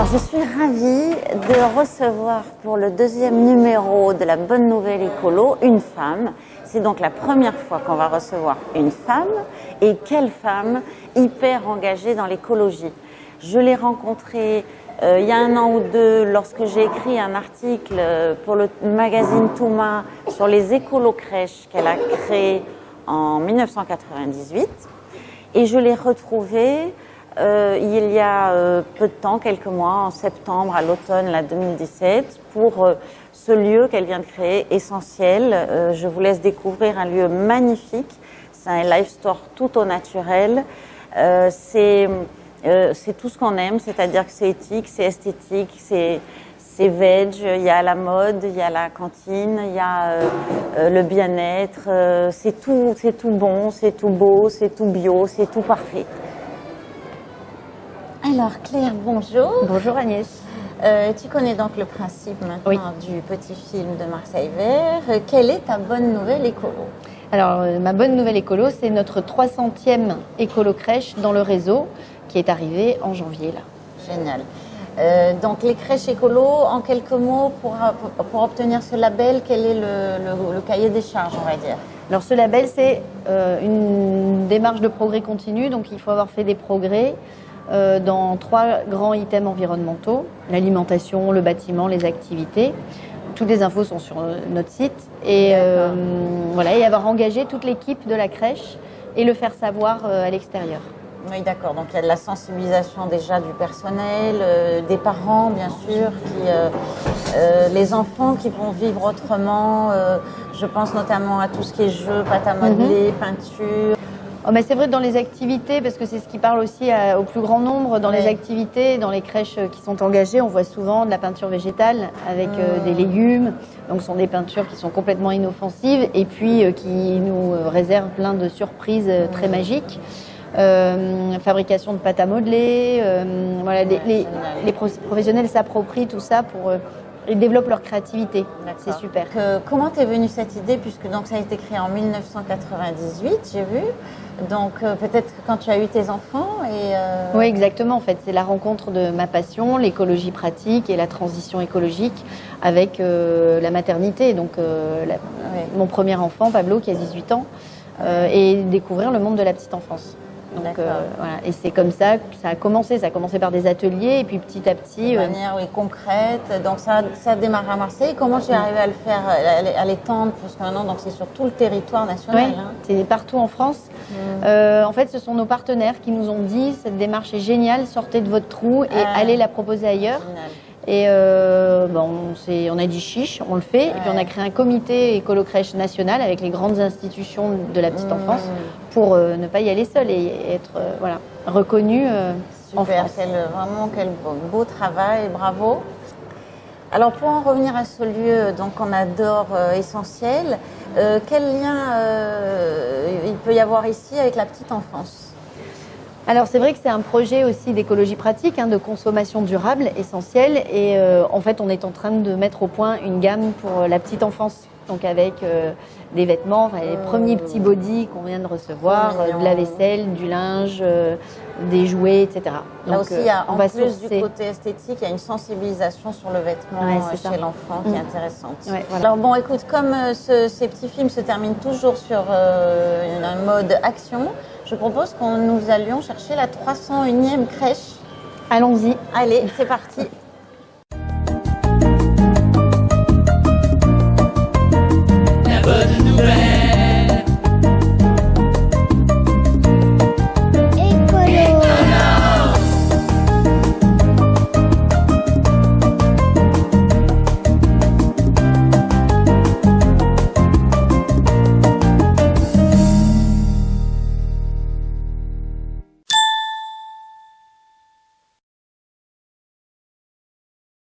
Alors, je suis ravie de recevoir pour le deuxième numéro de la Bonne Nouvelle Écolo une femme. C'est donc la première fois qu'on va recevoir une femme. Et quelle femme hyper engagée dans l'écologie. Je l'ai rencontrée il y a 1 an ou 2 lorsque j'ai écrit un article pour le magazine Touma sur les écolo-crèches qu'elle a créées en 1998. Et je l'ai retrouvée il y a peu de temps, quelques mois, en septembre, à l'automne 2017, pour ce lieu qu'elle vient de créer, Essentiel. Je vous laisse découvrir un lieu magnifique. C'est un live store tout au naturel. C'est tout ce qu'on aime, c'est-à-dire que c'est éthique, c'est esthétique, c'est veg, il y a la mode, il y a la cantine, il y a le bien-être. C'est tout bon, c'est tout beau, c'est tout bio, c'est tout parfait. Alors Claire, bonjour. Bonjour Agnès. Tu connais donc le principe maintenant du petit film de Marseille Vert. Quelle est ta bonne nouvelle écolo? Alors ma bonne nouvelle écolo, c'est notre 300e écolo-crèche dans le réseau qui est arrivée en janvier. Là. Génial. Donc les crèches écolo, en quelques mots, pour obtenir ce label, quel est le cahier des charges, on va dire? Alors ce label, c'est une démarche de progrès continu, donc il faut avoir fait des progrès dans 3 grands items environnementaux, l'alimentation, le bâtiment, les activités. Toutes les infos sont sur notre site. Et voilà, et avoir engagé toute l'équipe de la crèche et le faire savoir à l'extérieur. Oui, d'accord. Donc il y a de la sensibilisation déjà du personnel, des parents bien sûr, les enfants qui vont vivre autrement. Je pense notamment à tout ce qui est jeux, pâte à modeler, peinture. Oh ben c'est vrai dans les activités, parce que c'est ce qui parle aussi au plus grand nombre. Dans les activités, dans les crèches qui sont engagées, on voit souvent de la peinture végétale avec des légumes. Donc ce sont des peintures qui sont complètement inoffensives et puis qui nous réservent plein de surprises très magiques. Fabrication de pâte à modeler, voilà, les professionnels s'approprient tout ça pour ils développent leur créativité. C'est super. Comment t'es venue cette idée, puisque donc ça a été créé en 1998, j'ai vu. Donc peut-être que quand tu as eu tes enfants Oui, exactement. En fait, c'est la rencontre de ma passion, l'écologie pratique et la transition écologique avec la maternité. Donc mon premier enfant, Pablo, qui a 18 ans, et découvrir le monde de la petite enfance. Donc voilà. Et c'est comme ça que ça a commencé. Ça a commencé par des ateliers et puis petit à petit. De manière concrète. Donc ça a démarré à Marseille. Comment j'ai arrivé à le faire, à l'étendre? Parce que maintenant, c'est sur tout le territoire national. Oui, c'est partout en France. En fait, ce sont nos partenaires qui nous ont dit cette démarche est géniale, sortez de votre trou et allez la proposer ailleurs. Génial. Et on a dit chiche, on le fait. Et puis on a créé un comité écolo-crèche national avec les grandes institutions de la petite enfance pour ne pas y aller seul et être reconnu en France. Quel beau travail, bravo. Alors pour en revenir à ce lieu qu'on adore, Essentiel, quel lien il peut y avoir ici avec la petite enfance? Alors c'est vrai que c'est un projet aussi d'écologie pratique, de consommation durable, Essentiel. Et en fait, on est en train de mettre au point une gamme pour la petite enfance. Donc avec des vêtements, les premiers petits bodys qu'on vient de recevoir, de la vaisselle, du linge, des jouets, etc. Là aussi, il y a, en plus du côté esthétique, il y a une sensibilisation sur le vêtement chez l'enfant qui est intéressante. Ouais, voilà. Alors bon, écoute, comme ces petits films se terminent toujours sur un mode action, je propose nous allions chercher la 301e crèche. Allons-y. Allez, c'est parti.